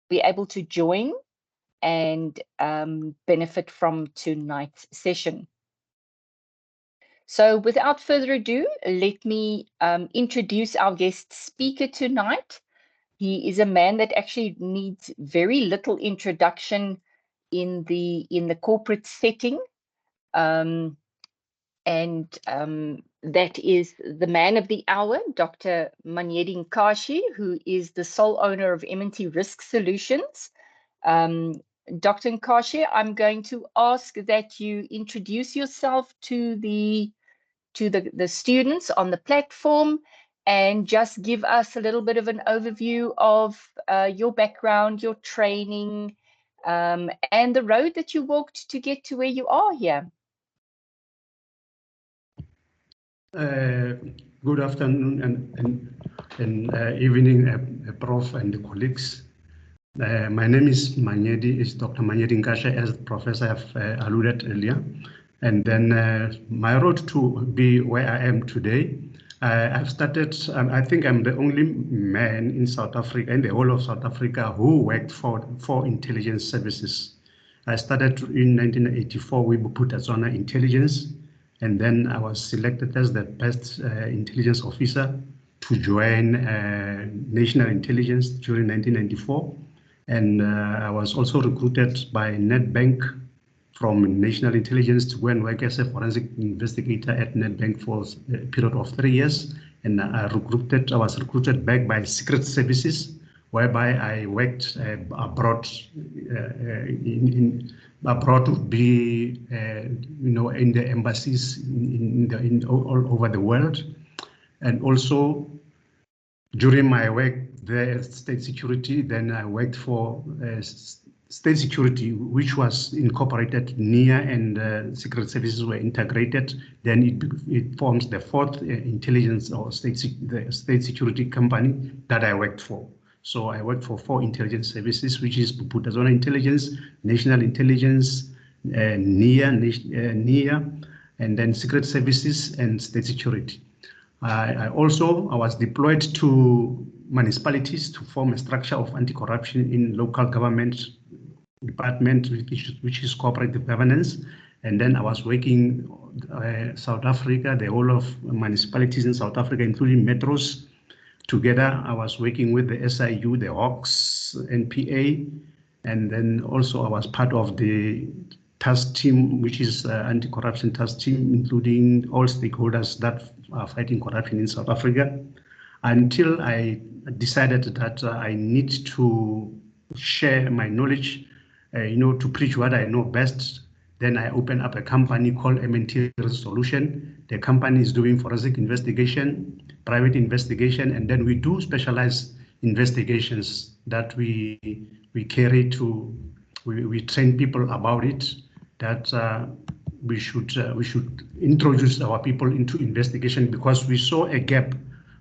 be able to join and benefit from tonight's session. So without further ado, let me introduce our guest speaker tonight. He is a man that actually needs very little introduction in the corporate setting. That is the man of the hour, Dr. Nkashe, who is the sole owner of M&T Risk Solutions. Dr. Nkashe, I'm going to ask that you introduce yourself to the students on the platform and just give us a little bit of an overview of your background, your training, and the road that you walked to get to where you are here. Good afternoon and evening, Prof and the colleagues. My name is Dr. Nkashe, as the professor have alluded earlier. And then my road to be where I am today, I've started, I think I'm the only man in South Africa, in the whole of South Africa, who worked for intelligence services. I started in 1984 with Bophuthatswana Intelligence, and then I was selected as the best intelligence officer to join National Intelligence during 1994. And I was also recruited by Nedbank from National Intelligence to go and work as a forensic investigator at Nedbank for a period of 3 years. And I was recruited back by Secret Services, whereby I worked abroad. Abroad would be, in the embassies all over the world, and also during my work there at State Security, then I worked for State Security, which was incorporated NIA, and Secret Services were integrated. Then it forms the fourth intelligence or the State Security company that I worked for. So I worked for 4 intelligence services, which is Bophuthatswana Intelligence, National Intelligence, NIA, and then Secret Services and State Security. I was deployed to municipalities to form a structure of anti-corruption in local government department, which is cooperative governance. And then I was working South Africa, the whole of municipalities in South Africa, including metros. Together, I was working with the SIU, the Hawks, NPA, and then also I was part of the task team, which is anti-corruption task team, including all stakeholders that are fighting corruption in South Africa, until I decided that I need to share my knowledge, to preach what I know best. Then I opened up a company called M&T Risk Solutions. The company is doing forensic investigation, private investigation, and then we do specialized investigations that we carry to, we train people about it, that we should introduce our people into investigation, because we saw a gap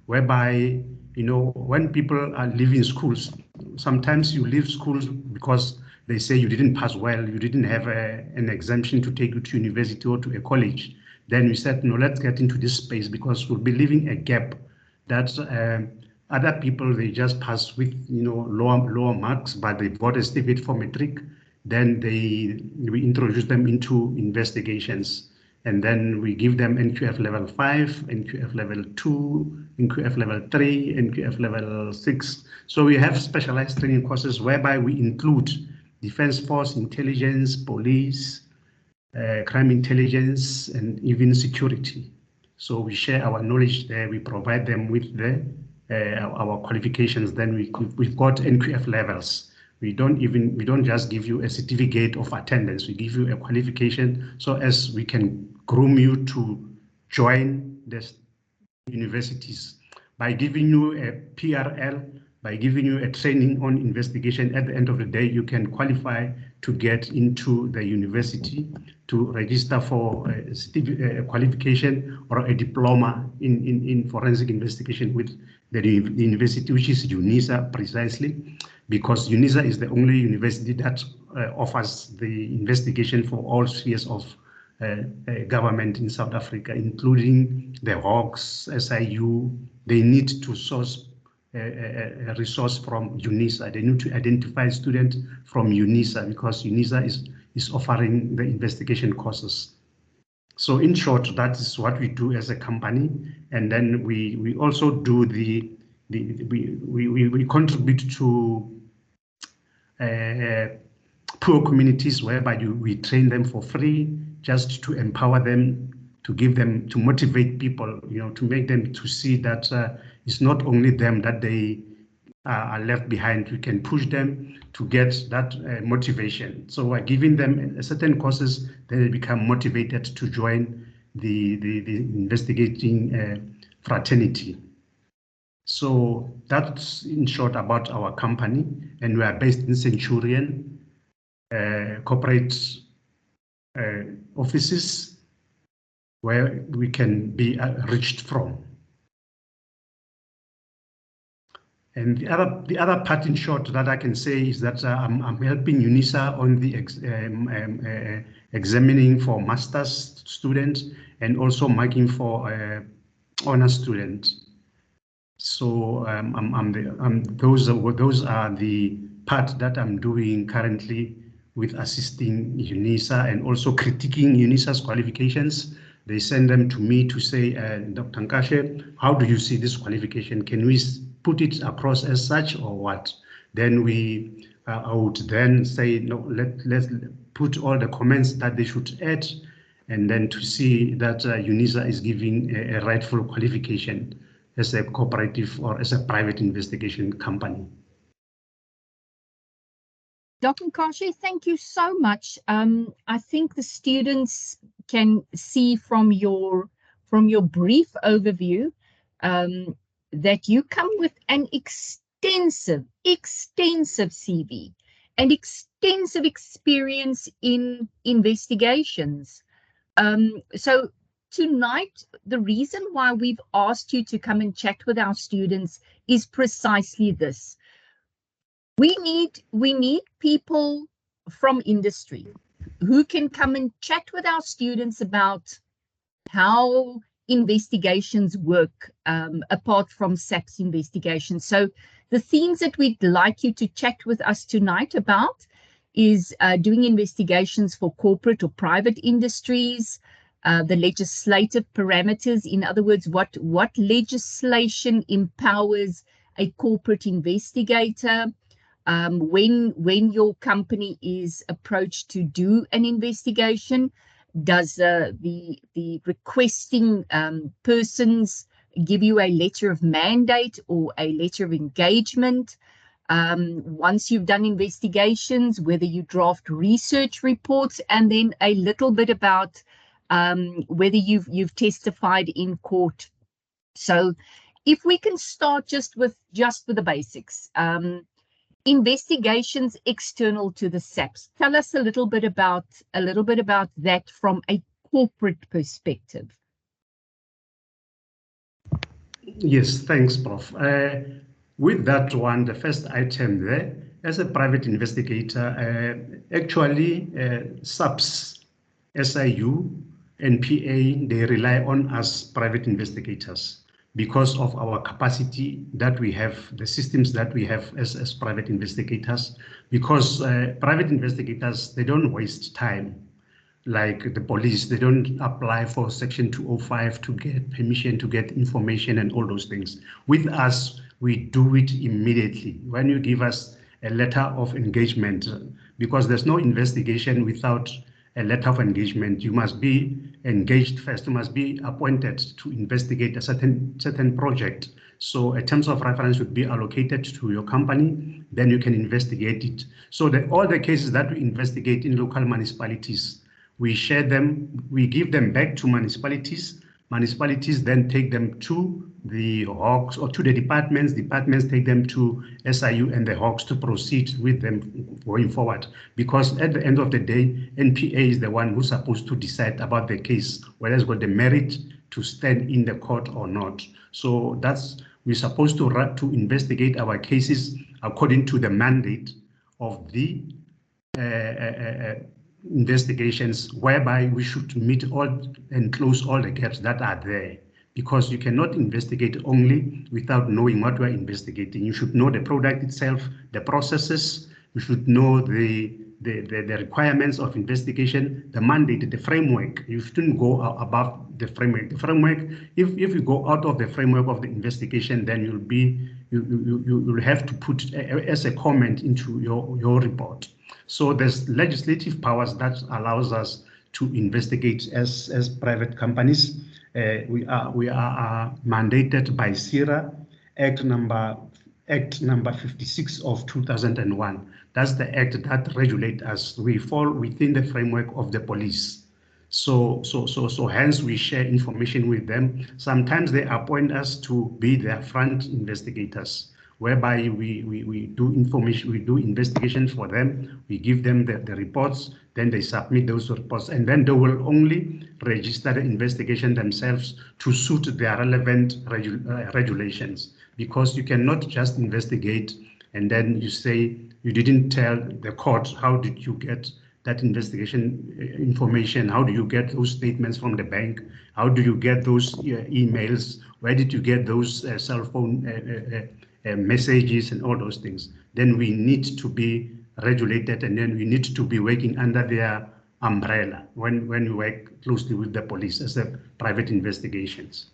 whereby, when people are leaving schools, sometimes you leave schools because they say you didn't pass well, you didn't have an exemption to take you to university or to a college. Then we said, no, let's get into this space, because we'll be leaving a gap that other people, they just pass with lower marks, but they got a certificate for matric. Then we introduce them into investigations, and then we give them NQF level 5, NQF level 2, NQF level 3, NQF level 6. So we have specialized training courses whereby we include Defense Force, intelligence, police, crime intelligence, and even security. So we share our knowledge there. We provide them with our qualifications. Then we've got NQF levels. We don't just give you a certificate of attendance. We give you a qualification, so as we can groom you to join the universities by giving you a PRL. By giving you a training on investigation, at the end of the day, you can qualify to get into the university to register for a qualification or a diploma in forensic investigation with the university, which is UNISA precisely, because UNISA is the only university that offers the investigation for all spheres of government in South Africa, including the Hawks, SIU. They need to source a resource from UNISA. They need to identify students from UNISA because UNISA is offering the investigation courses. So in short, that is what we do as a company. And then we also do we contribute to poor communities whereby we train them for free just to empower them, to give them, to motivate people, to make them to see that it's not only them that they are left behind. We can push them to get that motivation. So by giving them certain courses, they become motivated to join the investigating fraternity. So that's in short about our company, and we are based in Centurion, corporate offices where we can be reached from. And the other part, in short, that I can say is that I'm helping UNISA on the examining for master's students and also marking for honor students. So those are the part that I'm doing currently with assisting UNISA and also critiquing UNISA's qualifications. They send them to me to say, Dr. Nkashe, how do you see this qualification? Can we put it across as such or what? Then I would then say, no, let's put all the comments that they should add, and then to see that UNISA is giving a rightful qualification as a cooperative or as a private investigation company. Dr. Nkashe, thank you so much. I think the students can see from your brief overview that you come with an extensive CV and extensive experience in investigations. So tonight, the reason why we've asked you to come and chat with our students is precisely this. We need people from industry who can come and chat with our students about how investigations work apart from SAP's investigations. So the themes that we'd like you to chat with us tonight about is doing investigations for corporate or private industries, the legislative parameters. In other words, what legislation empowers a corporate investigator, when your company is approached to do an investigation. Does the requesting persons give you a letter of mandate or a letter of engagement? Once you've done investigations, whether you draft research reports, and then a little bit about whether you've testified in court. So if we can start just with the basics. Investigations external to the SAPs. Tell us a little bit about that from a corporate perspective. Yes, thanks, Prof. With that one, the first item there, as a private investigator, actually SAPs, SIU, NPA, they rely on us private investigators because of our capacity that we have, the systems that we have as private investigators, because private investigators, they don't waste time. Like the police, they don't apply for Section 205 to get permission to get information and all those things. With us, we do it immediately. When you give us a letter of engagement, because there's no investigation without a letter of engagement, you must be engaged first, you must be appointed to investigate a certain project. So a terms of reference would be allocated to your company, then you can investigate it. So all the cases that we investigate in local municipalities, we share them, we give them back to municipalities. Municipalities then take them to the Hawks or to the departments. Departments take them to SIU and the Hawks to proceed with them going forward. Because at the end of the day, NPA is the one who's supposed to decide about the case, whether it's got the merit to stand in the court or not. So we're supposed to investigate our cases according to the mandate of the investigations, whereby we should meet all and close all the gaps that are there. because you cannot investigate only without knowing what you are investigating. You should know the product itself, the processes. You should know the requirements of investigation, the mandate, the framework. You shouldn't go above the framework. The framework, if you go out of the framework of the investigation, then you'll have to put as a comment into your report. So there's legislative powers that allows us to investigate as private companies. We are mandated by CIRA Act number 56 of 2001. That's the act that regulates us. We fall within the framework of the police. So hence we share information with them. Sometimes they appoint us to be their front investigators, whereby we do information, we do investigations for them, we give them the reports, then they submit those reports, and then they will only register the investigation themselves to suit their relevant regulations. Because you cannot just investigate and then you say you didn't tell the court how did you get that investigation information, how do you get those statements from the bank, how do you get those emails, where did you get those cell phone messages and all those things. Then we need to be regulated, and then we need to be working under their umbrella when we work closely with the police as a private investigations.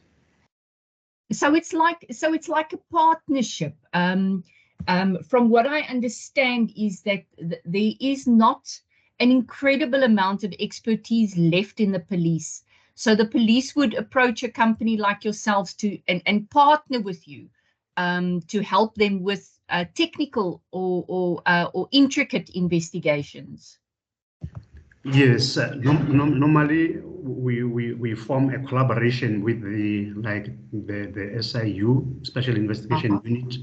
So it's like a partnership. From what I understand is that there is not an incredible amount of expertise left in the police. So the police would approach a company like yourselves and partner with you to help them with technical or intricate investigations. Yes, normally we form a collaboration with the SIU, Special Investigation Unit,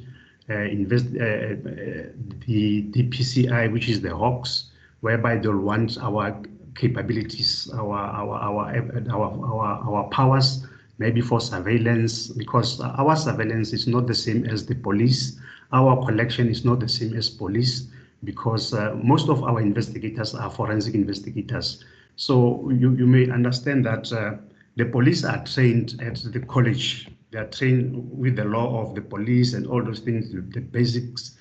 the DPCI, which is the Hawks, whereby they'll want our capabilities, our powers, maybe for surveillance, because our surveillance is not the same as the police. Our collection is not the same as police, because most of our investigators are forensic investigators. So you may understand that the police are trained at the college. They are trained with the law of the police and all those things, the basics,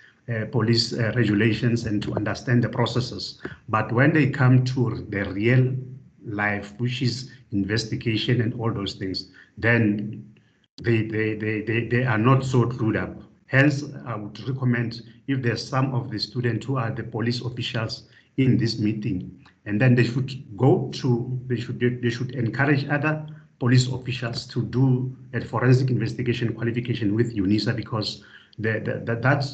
police regulations, and to understand the processes. But when they come to the real life, which is investigation and all those things, then they are not so clued up. Hence, I would recommend if there's some of the students who are the police officials in this meeting, and then they should they should encourage other police officials to do a forensic investigation qualification with UNISA, because that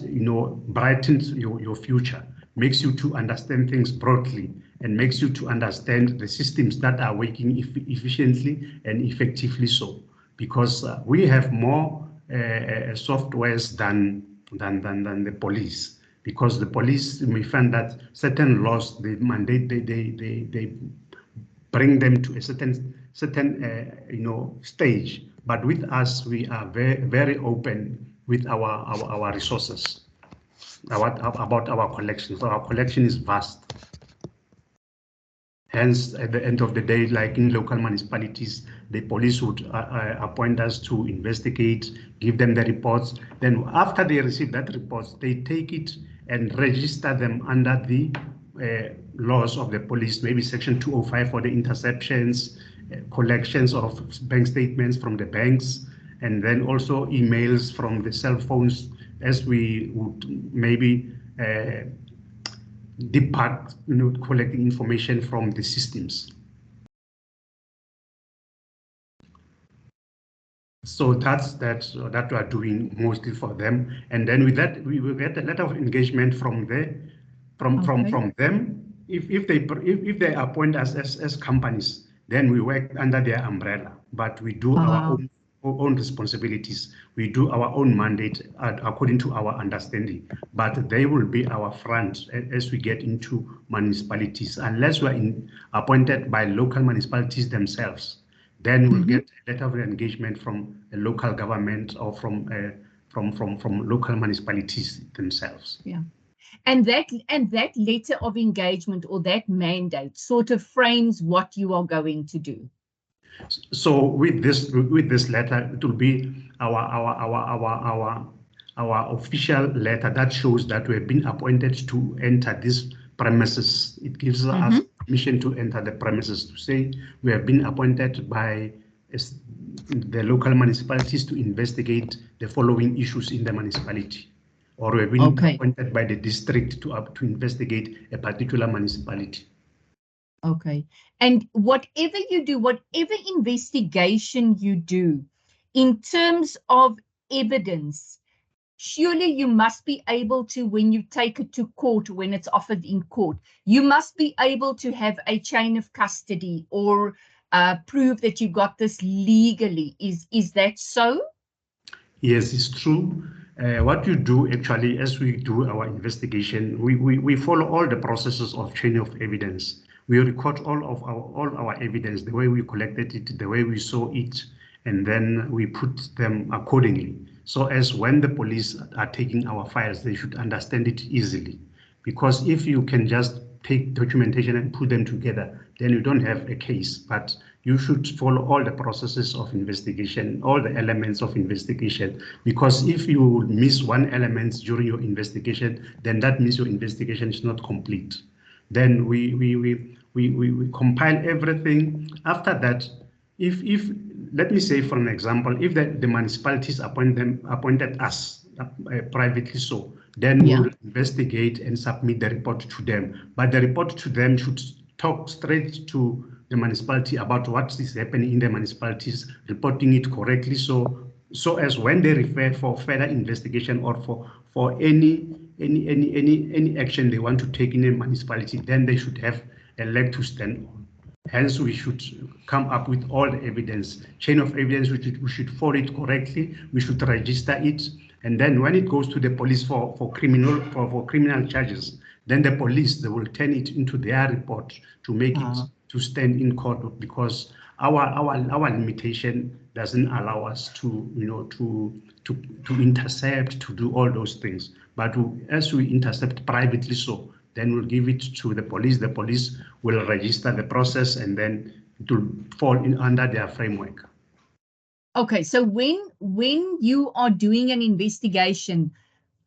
brightens your future, makes you to understand things broadly, and makes you to understand the systems that are working efficiently and effectively so. Because we have more softwares than the police, because the police may find that certain laws they mandate, they bring them to a certain stage. But with us, we are very open with our resources, about our collection. So our collection is vast. Hence, at the end of the day, like in local municipalities, the police would appoint us to investigate, give them the reports. Then after they receive that reports, they take it and register them under the laws of the police, maybe Section 205 for the interceptions, collections of bank statements from the banks, and then also emails from the cell phones, as we would maybe depart, collecting information from the systems. So that we are doing mostly for them, and then with that we will get a lot of engagement from them. If they appoint us as companies, then we work under their umbrella, but we do our own responsibilities. We do our own mandate according to our understanding, but they will be our front as we get into municipalities, unless we're appointed by local municipalities themselves. Then we'll get a lot of engagement from a local government or from local municipalities themselves. Yeah. And that letter of engagement or that mandate sort of frames what you are going to do. So with this letter, it will be our official letter that shows that we have been appointed to enter this premises. It gives us permission to enter the premises, to say we have been appointed by the local municipalities to investigate the following issues in the municipality, or we have been appointed by the district to investigate a particular municipality. Okay. And whatever you do, whatever investigation you do, in terms of evidence, surely you must be able to, when you take it to court, when it's offered in court, you must be able to have a chain of custody or prove that you got this legally. Is that so? Yes, it's true. What you do actually, as we do our investigation, we follow all the processes of chain of evidence. We record all our evidence, the way we collected it, the way we saw it, and then we put them accordingly. So as when the police are taking our files, they should understand it easily. Because if you can just take documentation and put them together, then you don't have a case. But you should follow all the processes of investigation, all the elements of investigation, because if you miss one element during your investigation, then that means your investigation is not complete. Then we compile everything. After that, if let me say, for an example, if the municipalities appointed us privately, so then we'll investigate and submit the report to them. But the report to them should talk straight to the municipality about what is happening in the municipalities, reporting it correctly, so as when they refer for further investigation or for any action they want to take in a municipality, then they should have a leg to stand on. Hence, we should come up with all the evidence, chain of evidence. We should follow it correctly. We should register it, and then when it goes to the police for criminal charges, then the police, they will turn it into their report to make it to stand in court, because our limitation doesn't allow us to intercept, to do all those things. But as we intercept privately, so then we'll give it to the police. The police will register the process, and then it will fall under their framework. Okay, so when you are doing an investigation,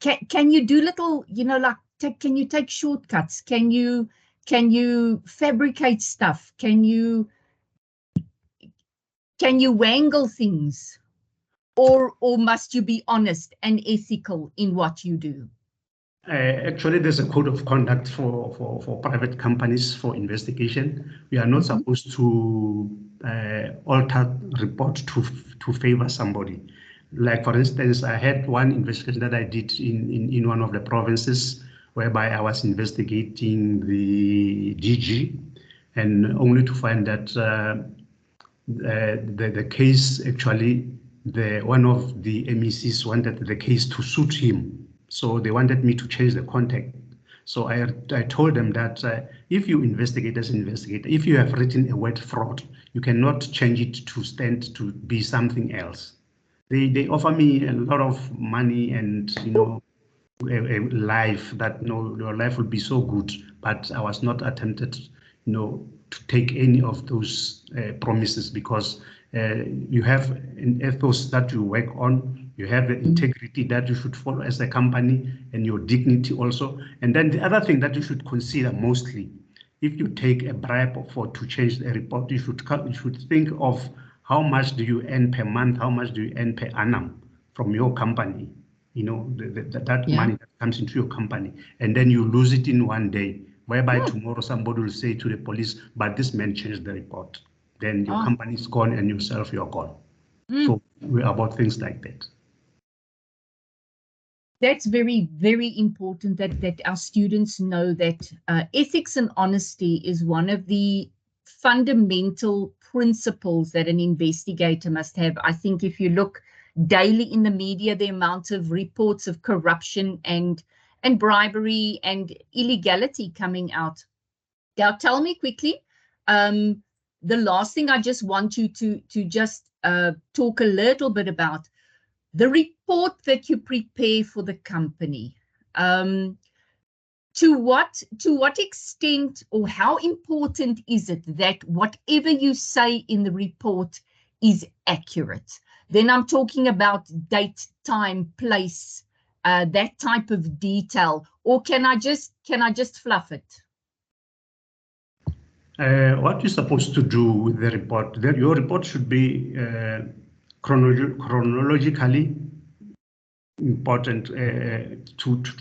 can you do little, like, can you take shortcuts? Can you fabricate stuff? Can you wangle things, or must you be honest and ethical in what you do? Actually, there's a code of conduct for private companies for investigation. We are not supposed to alter report to favor somebody. Like, for instance, I had one investigation that I did in one of the provinces, whereby I was investigating the DG, and only to find that the case, actually, one of the MECs wanted the case to suit him. So they wanted me to change the contact. So I told them that if you investigate as an investigator, if you have written a word fraud, you cannot change it to stand to be something else. They offer me a lot of money and, a life that, your life will be so good, but I was not attempted, to take any of those promises, because you have an ethos that you work on. You have the integrity that you should follow as a company, and your dignity also. And then the other thing that you should consider mostly, if you take a bribe to change the report, you should think of how much do you earn per month, how much do you earn per annum from your company, that money that comes into your company, and then you lose it in one day, whereby tomorrow somebody will say to the police, but this man changed the report. Then your company is gone, and yourself, you're gone. So we're about things like that. That's very, very important that our students know that ethics and honesty is one of the fundamental principles that an investigator must have. I think if you look daily in the media, the amount of reports of corruption and bribery and illegality coming out. Now, tell me quickly, the last thing I just want you to just talk a little bit about, the report that you prepare for the company. To what extent or how important is it that whatever you say in the report is accurate? Then I'm talking about date, time, place, that type of detail, or can I just fluff it? What you're supposed to do with the report, your report should be chronologically important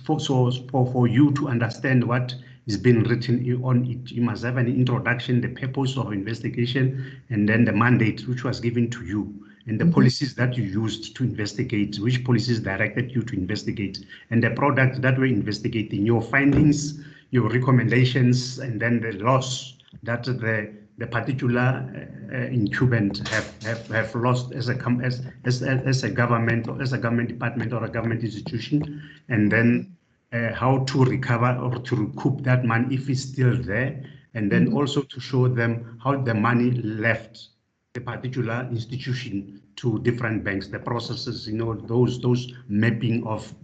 for you to understand what is being written on it. You must have an introduction, the purpose of investigation, and then the mandate which was given to you, and the policies that you used to investigate, which policies directed you to investigate, and the product that we're investigating, your findings, your recommendations, and then the loss that the particular incumbent have lost as a government or as a government department or a government institution, and then how to recover or to recoup that money if it's still there, and then also to show them how the money left the particular institution to different banks, the processes, those mapping of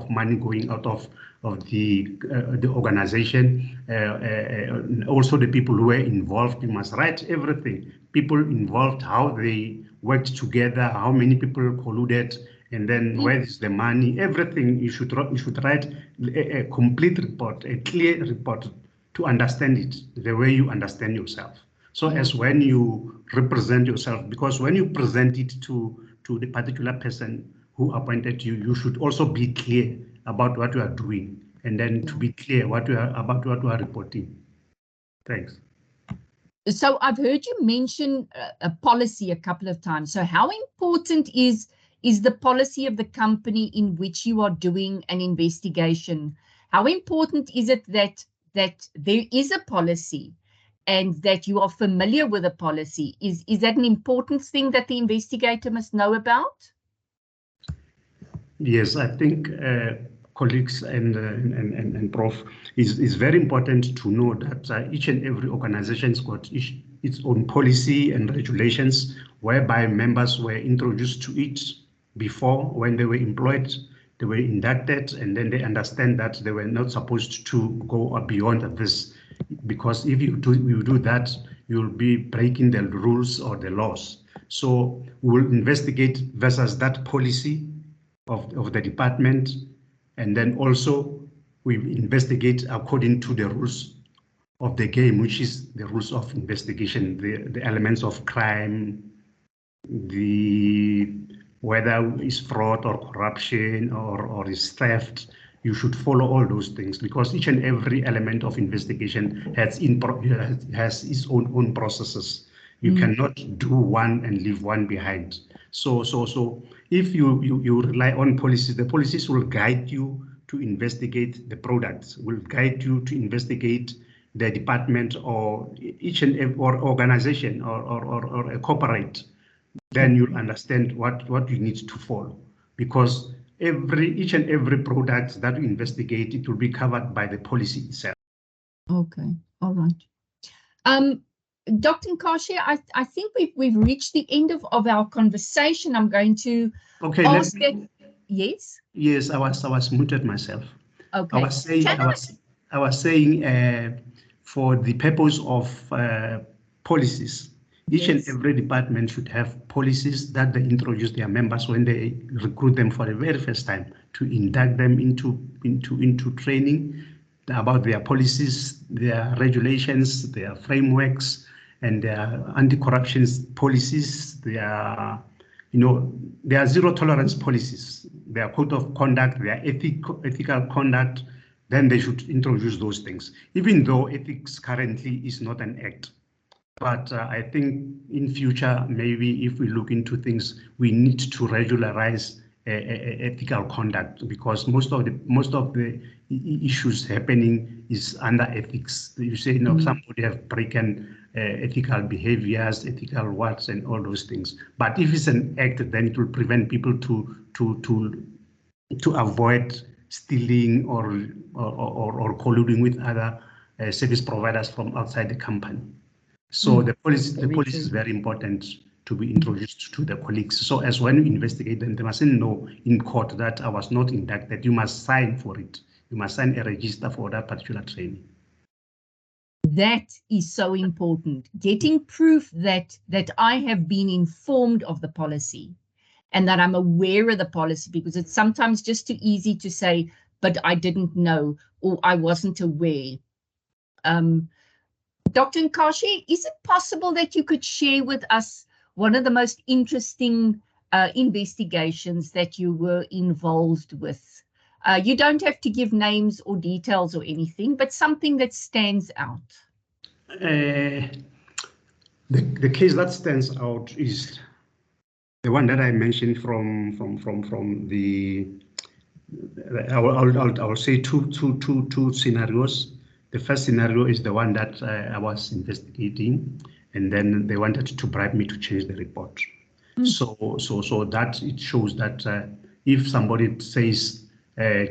money going out of the organization, also the people who were involved. You must write everything, people involved, how they worked together, how many people colluded, and then where is the money, everything. You should write a complete report, a clear report, to understand it the way you understand yourself. So as when you represent yourself, because when you present it to the particular person who appointed you, you should also be clear about what you are doing, and then to be clear about what you are reporting. Thanks. So I've heard you mention a policy a couple of times. So how important is the policy of the company in which you are doing an investigation? How important is it that there is a policy and that you are familiar with the policy? Is that an important thing that the investigator must know about? Yes, I think colleagues and Prof, is very important to know that each and every organization's got its own policy and regulations, whereby members were introduced to it before when they were employed, they were inducted, and then they understand that they were not supposed to go beyond this, because if you do that, you'll be breaking the rules or the laws. So we will investigate versus that policy of the department, and then also we investigate according to the rules of the game, which is the rules of investigation, the elements of crime, whether it's fraud or corruption or is theft. You should follow all those things, because each and every element of investigation has its own processes. You cannot do one and leave one behind. So if you rely on policies, the policies will guide you to investigate the products, will guide you to investigate the department or each and every organization or a corporate. Then you'll understand what you need to follow, because each and every product that you investigate, it will be covered by the policy itself. Okay, all right. Dr. Nkashe, I think we've reached the end of our conversation. I'm going to ask that. Yes. Yes, I was muted myself. Okay. I was saying for the purpose of policies, each and every department should have policies that they introduce their members when they recruit them for the very first time, to induct them into training about their policies, their regulations, their frameworks, and their anti-corruption policies, their zero tolerance policies, their code of conduct, their ethical conduct. Then they should introduce those things, even though ethics currently is not an act. But I think in future, maybe if we look into things, we need to regularize ethical conduct, because most of the issues happening is under ethics. You say, somebody have broken ethical behaviors, ethical words, and all those things. But if it's an act, then it will prevent people to avoid stealing or colluding with other service providers from outside the company. So the policy is very important to be introduced to the colleagues. So as when you investigate them, they mustn't know in court that I was not inducted. You must sign for it. you must sign a register for that particular training. That is so important. Getting proof that I have been informed of the policy and that I'm aware of the policy, because it's sometimes just too easy to say, but I didn't know or I wasn't aware. Dr. Nkashe, is it possible that you could share with us one of the most interesting investigations that you were involved with? You don't have to give names or details or anything, but something that stands out. The case that stands out is the one that I mentioned from the. I'll say two scenarios. The first scenario is the one that I was investigating, and then they wanted to bribe me to change the report. So that it shows that if somebody says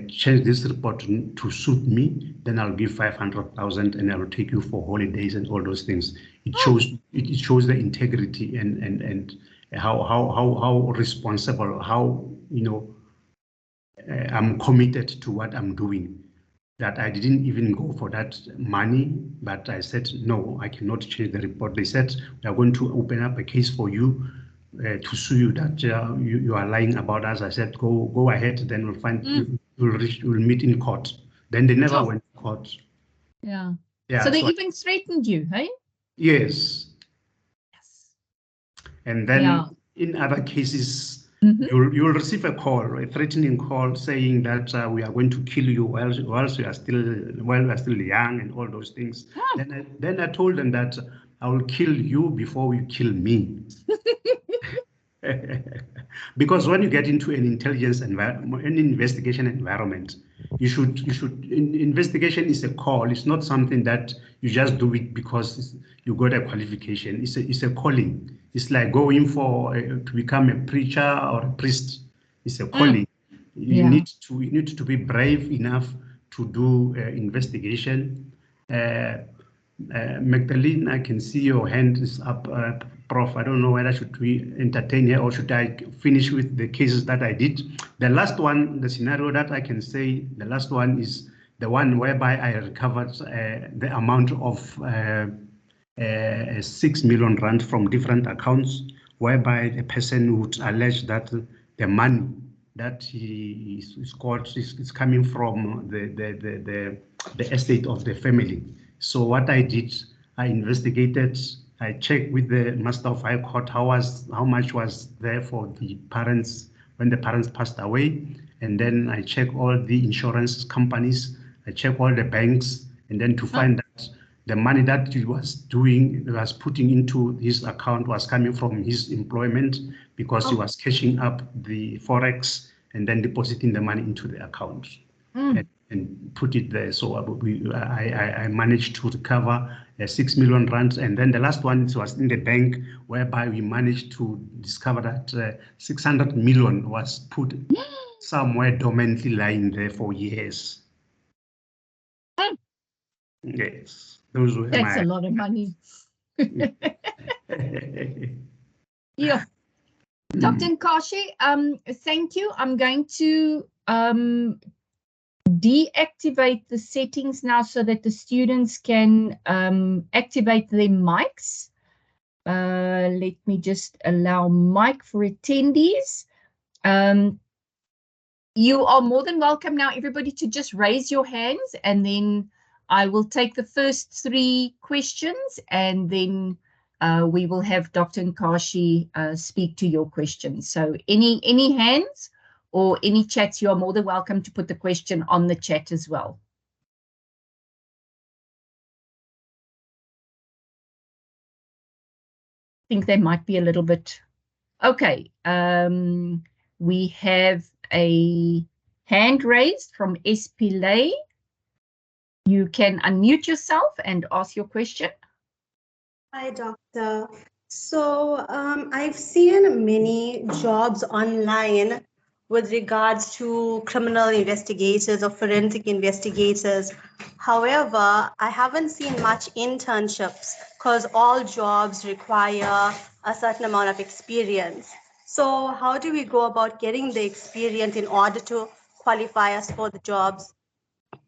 change this report to suit me, then I'll give 500,000 and I'll take you for holidays and all those things. It shows the integrity and how responsible, how I'm committed to what I'm doing. That I didn't even go for that money, but I said, no, I cannot change the report. They said, we are going to open up a case for you to sue you that you are lying about us. I said, go ahead, then we'll find, we'll meet in court. Then they never went to court. Yeah. So they even threatened you, hey? Yes. And then in other cases, you'll receive a call, a threatening call, saying that we are going to kill you while we are still young and all those things. Then I told them that I will kill you before you kill me. Because when you get into an intelligence environment, an investigation environment, investigation is a call. It's not something that you just do it because you got a qualification. It's a calling. It's like going for to become a preacher or a priest. It's a calling. You need to be brave enough to do investigation. Magdalene, I can see your hand is up. Prof, I don't know whether should we entertain here or should I finish with the cases that I did. The last one, the scenario that I can say, the last one is the one whereby I recovered the amount of 6 million rand from different accounts, whereby the person would allege that the money that he is caught is coming from the estate of the family. So what I did, I investigated. I checked with the Master of High Court how much was there for the parents when the parents passed away, and then I checked all the insurance companies, I checked all the banks, and then to find that the money that he was putting into his account was coming from his employment, because he was cashing up the forex and then depositing the money into the account. And put it there. So I managed to recover 6 million rand. And then the last one was in the bank, whereby we managed to discover that 600 million was put somewhere dormantly lying there for years. Yes, those were That's a lot of money. Yeah. Dr. Nkashe, thank you. I'm going to deactivate the settings now so that the students can activate their mics. Let me just allow mic for attendees. You are more than welcome now, everybody, to just raise your hands, and then I will take the first 3 questions, and then we will have Dr. Nkashe speak to your questions. So any hands or any chats, you are more than welcome to put the question on the chat as well. I think they might be a little bit. Okay, we have a hand raised from Espile. You can unmute yourself and ask your question. Hi, Doctor. So I've seen many jobs online with regards to criminal investigators or forensic investigators. However, I haven't seen much internships because all jobs require a certain amount of experience. So how do we go about getting the experience in order to qualify us for the jobs?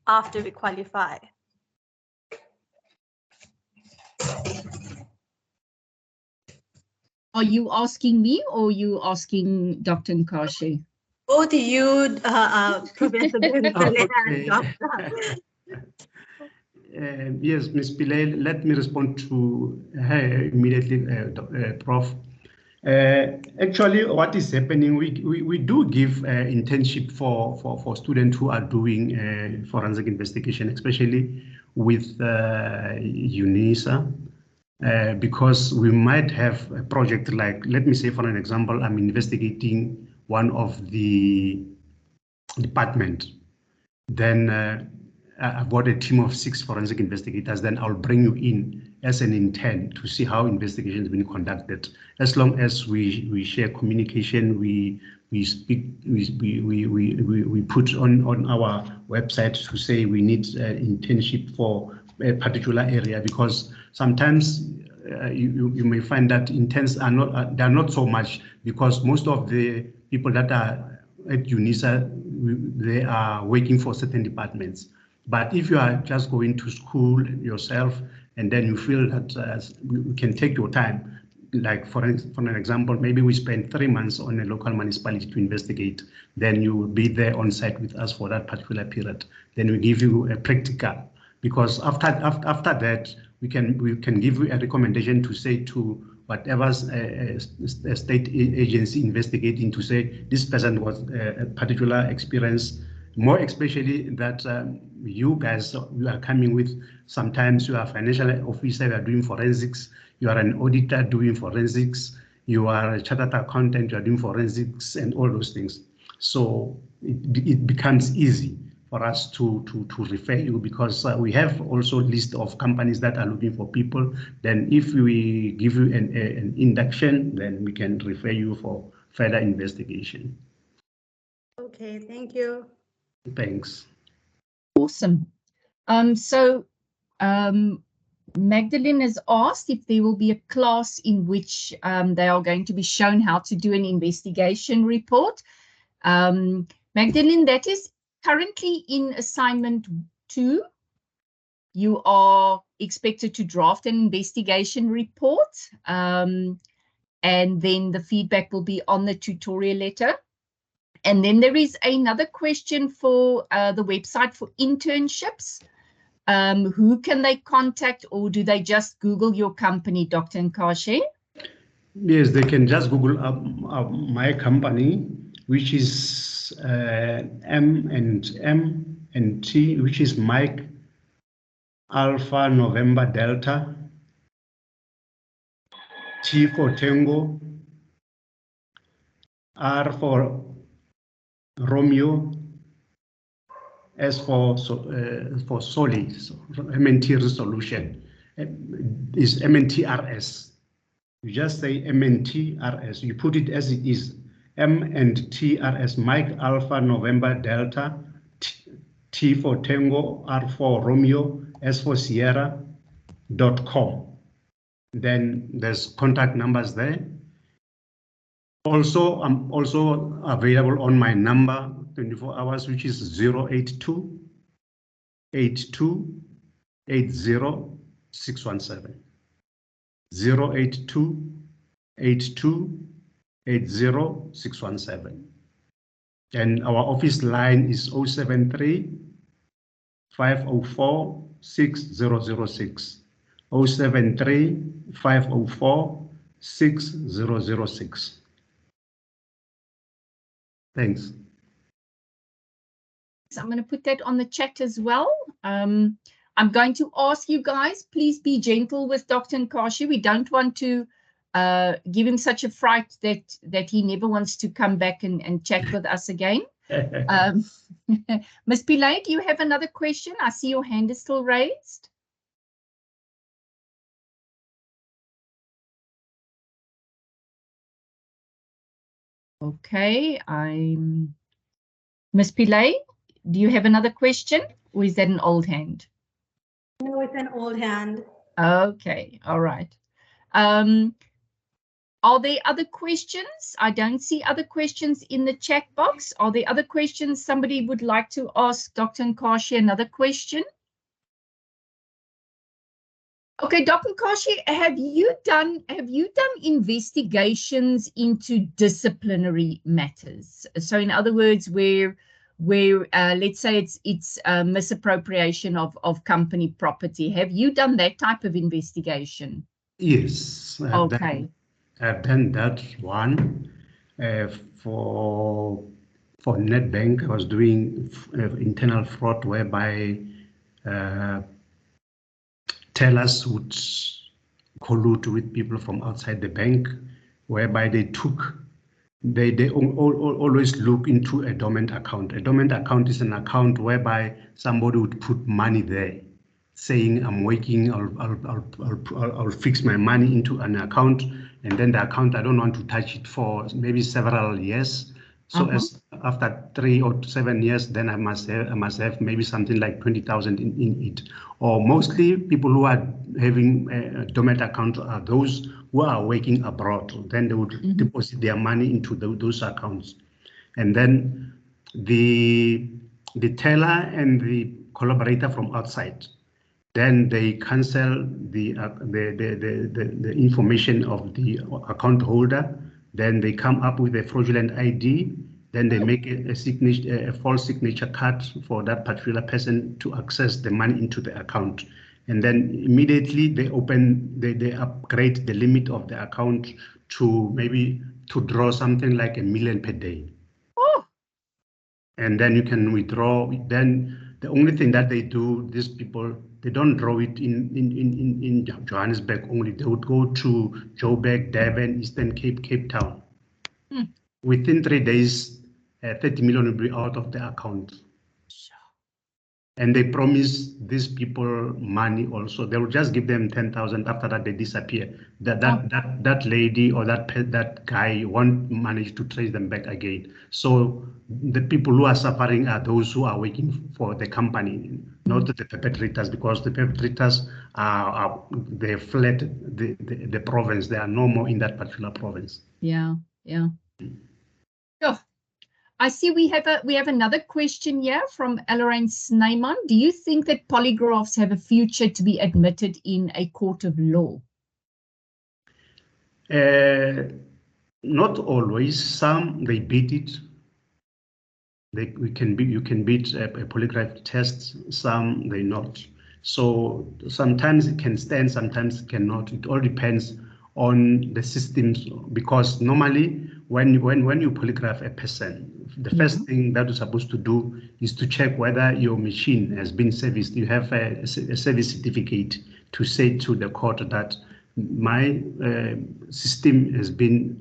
after we qualify? Are you asking me or you asking Dr. Nkashe? Both you, Professor Benson and Dr. Yes, Ms. Pillay, let me respond to her immediately, Prof. Actually, what is happening, we do give internship for students who are doing forensic investigation, especially with UNISA, because we might have a project like, let me say for an example, I'm investigating one of the department. Then I've got a team of 6 forensic investigators, then I'll bring you in as an intern to see how investigation has been conducted. As long as we share communication, we speak, we put on our website to say we need internship for a particular area, because sometimes you may find that interns are not so much, because most of the people that are at UNISA, they are working for certain departments. But if you are just going to school yourself and then you feel that you can take your time, like for an example, maybe we spend 3 months on a local municipality to investigate, then you will be there on site with us for that particular period. Then we give you a practical, because after that, we can give you a recommendation to say to whatever state agency investigating, to say this person was a particular experience, more especially that you guys, you are coming with, sometimes you are a financial officer, you are doing forensics, you are an auditor doing forensics, you are a chartered accountant, you are doing forensics and all those things. So it becomes easy for us to refer you, because we have also a list of companies that are looking for people. Then if we give you an induction, then we can refer you for further investigation. Okay, thank you. Thanks. Awesome. Magdalene has asked if there will be a class in which they are going to be shown how to do an investigation report. Magdalene, that is currently in assignment 2. You are expected to draft an investigation report, and then the feedback will be on the tutorial letter. And then there is another question for the website for internships. Who can they contact, or do they just Google your company, Dr. Nkashe? Yes, they can just Google my company, which is M&T, which is Mike Alpha November Delta, T for Tango, R for Romeo, S for Solid, so M&T Risk Solutions, is M&T RS. You just say M&T RS. You put it as it is. M&T RS, Mike Alpha November Delta, T for Tango, R for Romeo, S for Sierra.com. Then there's contact numbers there. Also, I'm also available on my number 24 hours, which is 082 82 80 617. 082 82 80 617. And our office line is 073 504 6006. 073 504 6006. Thanks. So I'm going to put that on the chat as well. I'm going to ask you guys, please be gentle with Dr. Nkashe. We don't want to give him such a fright that he never wants to come back and chat with us again. Ms. Pillay, do you have another question? I see your hand is still raised. Okay, Ms. Pillay, do you have another question, or is that an old hand? No, it's an old hand. Okay, all right. Are there other questions? I don't see other questions in the chat box. Are there other questions? Somebody would like to ask Dr. Nkashe another question? Okay, Dr. Nkashe, have you done investigations into disciplinary matters? So, in other words, where let's say it's misappropriation of company property. Have you done that type of investigation? Yes. Okay. I've done that one for Nedbank. I was doing internal fraud whereby tellers would collude with people from outside the bank, whereby they always look into a dormant account. A dormant account is an account whereby somebody would put money there, saying, I'm working, I'll fix my money into an account, and then the account, I don't want to touch it for maybe several years. So as after 3 or 7 years, then I must have maybe something like 20,000 in it. Or mostly people who are having a dormant account are those who are working abroad. Then they would deposit their money into those accounts. And then the teller and the collaborator from outside, then they cancel the information of the account holder. Then they come up with a fraudulent ID. Then they make a false signature card for that particular person to access the money into the account. And then immediately they upgrade the limit of the account to maybe to draw something like $1 million per day. Oh. And then you can withdraw. Then the only thing that they do, these people, they don't draw it in Johannesburg only. They would go to Joburg, Durban, Eastern Cape, Cape Town. Within 3 days, 30 million will be out of the account. And they promise these people money also. They will just give them 10,000. After that, they disappear. That lady or that guy won't manage to trace them back again. So the people who are suffering are those who are working for the company, not the perpetrators, because the perpetrators they fled the province. They are no more in that particular province. Yeah. Oh. I see we have another question here from Elaine Snyman. Do you think that polygraphs have a future to be admitted in a court of law? Not always. Some they beat it. You can beat a polygraph test. Some they not. So sometimes it can stand, sometimes it cannot. It all depends on the systems, because normally when you polygraph a person, the first thing that you're supposed to do is to check whether your machine has been serviced. You have a service certificate to say to the court that my system has been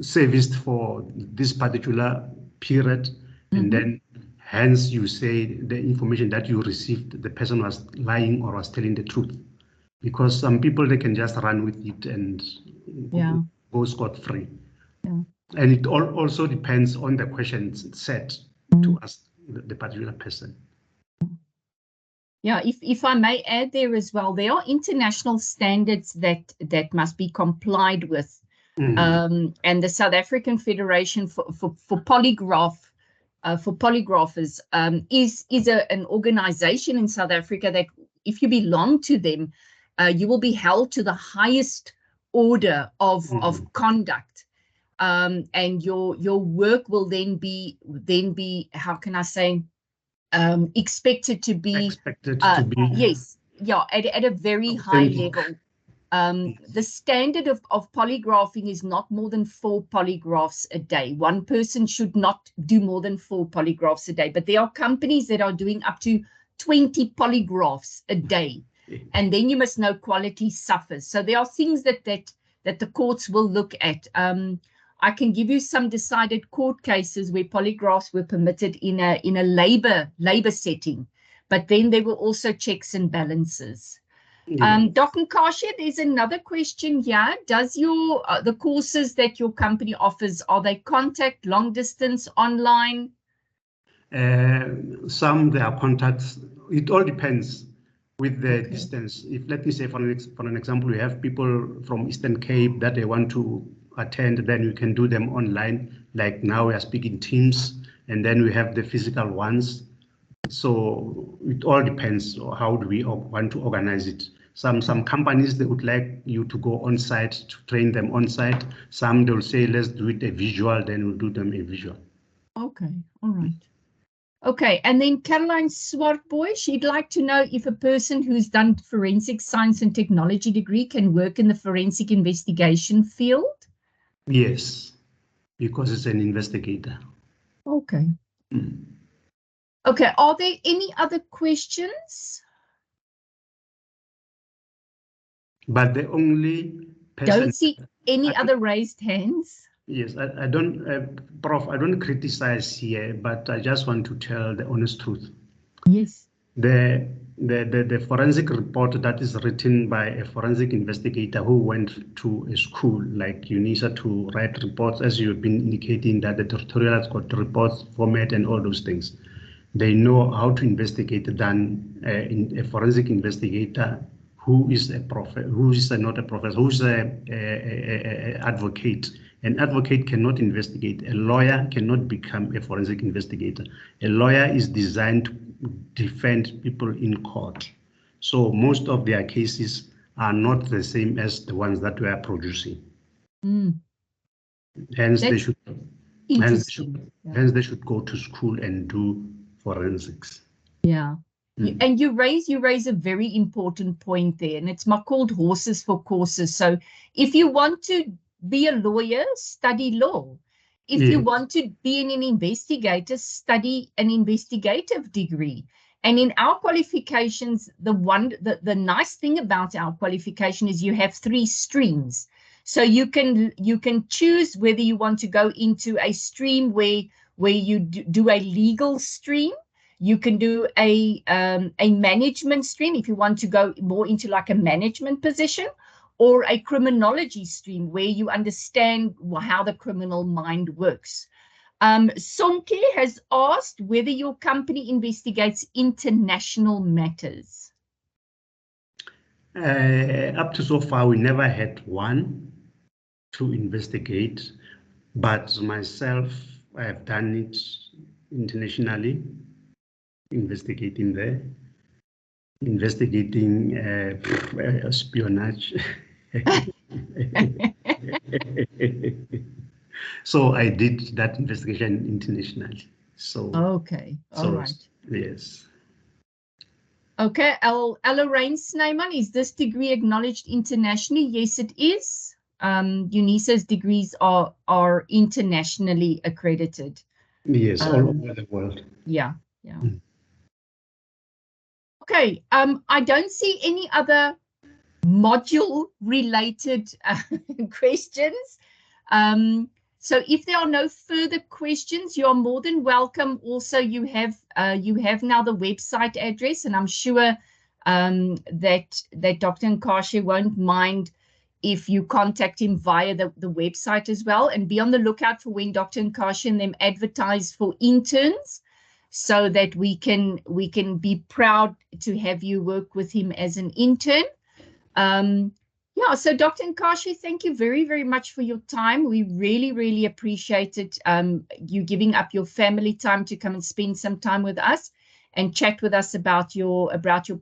serviced for this particular period, and then hence you say the information that you received, the person was lying or was telling the truth. Because some people, they can just run with it and go scot-free. Yeah. And it also depends on the questions set to ask the particular person. Yeah, if I may add there as well, there are international standards that must be complied with. And the South African Federation for polygraphers is an organization in South Africa that if you belong to them, you will be held to the highest order of conduct, and your work will then be how can I say, expected to be yes, yeah, at a very high level. The standard of polygraphing is not more than 4 polygraphs a day. One person should not do more than 4 polygraphs a day, but there are companies that are doing up to 20 polygraphs a day. And then you must know quality suffers. So there are things that the courts will look at. I can give you some decided court cases where polygraphs were permitted in a labor setting, but then there were also checks and balances. Dr. Nkashe, there's another question here. Does the courses that your company offers, are they contact, long distance, online? Some they are contacts. It all depends. with the distance. If, let me say, for an example, we have people from Eastern Cape that they want to attend, then you can do them online. Like now we are speaking Teams, and then we have the physical ones. So it all depends on how do we want to organize it. Some companies, they would like you to go on site to train them on site. Some they'll say, let's do it a visual, then we'll do them a visual. Okay, all right. Okay, and then Caroline Swartboy, she'd like to know if a person who's done forensic science and technology degree can work in the forensic investigation field? Yes, because it's an investigator. Okay. Okay, are there any other questions? But the only person... Don't see any other raised hands. Yes, I don't, Prof, I don't criticize here, but I just want to tell the honest truth. Yes. The forensic report that is written by a forensic investigator who went to a school like UNISA to write reports, as you've been indicating, that the tutorial has got reports format and all those things. They know how to investigate than a forensic investigator who is a who is not a professor, who is a advocate. An advocate cannot investigate. A lawyer cannot become a forensic investigator. A lawyer is designed to defend people in court. So most of their cases are not the same as the ones that we are producing. Hence, they should, hence they should go to school and do forensics. Yeah. And you raise a very important point there, and it's called horses for courses. So if you want to be a lawyer, study law. If you want to be an investigator, study an investigative degree. And in our qualifications, the nice thing about our qualification is you have 3 streams. So you can choose whether you want to go into a stream where you do a legal stream. You can do a management stream if you want to go more into like a management position, or a criminology stream where you understand how the criminal mind works. Sonke has asked whether your company investigates international matters. Up to so far, we never had one to investigate, but myself, I have done it internationally. Investigating espionage. So I did that investigation internationally. So okay, all right. Yes. Okay, Lorraine Snyman, is this degree acknowledged internationally? Yes, it is. UNISA's degrees are internationally accredited. Yes, all over the world. Yeah. Okay, I don't see any other module-related questions. So if there are no further questions, you're more than welcome. Also, you have now the website address, and I'm sure that Dr. Nkashe won't mind if you contact him via the website as well. And be on the lookout for when Dr. Nkashe and them advertise for interns, so that we can be proud to have you work with him as an intern. Yeah, so Dr. Nkashe, thank you very, very much for your time. We really, really appreciate it, you giving up your family time to come and spend some time with us and chat with us about your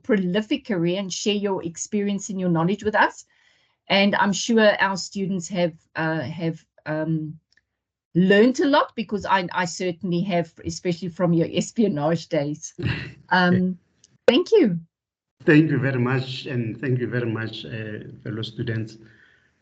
prolific career and share your experience and your knowledge with us. And I'm sure our students have learned a lot, because I certainly have, especially from your espionage days. Thank you. Thank you very much, and thank you very much, fellow students.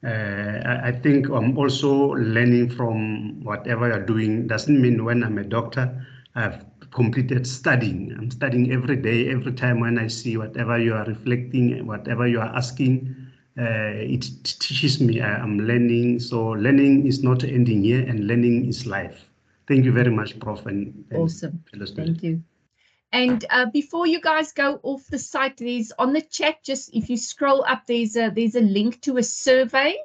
I think I'm also learning from whatever you're doing. Doesn't mean when I'm a doctor, I've completed studying. I'm studying every day, every time when I see whatever you are reflecting, whatever you are asking, it teaches me. I'm learning. So learning is not ending here, and learning is life. Thank you very much, Prof. And awesome. Thank you. And before you guys go off the site, there's on the chat, just if you scroll up, there's a link to a survey.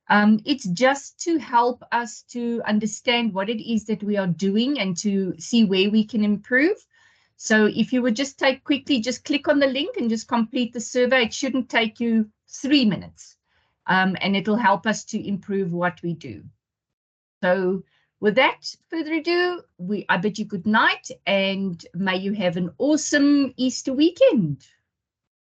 It's just to help us to understand what it is that we are doing and to see where we can improve. So if you would just quickly click on the link and just complete the survey. It shouldn't take you 3 minutes, and it'll help us to improve what we do. So without further ado, I bid you good night, and may you have an awesome Easter weekend.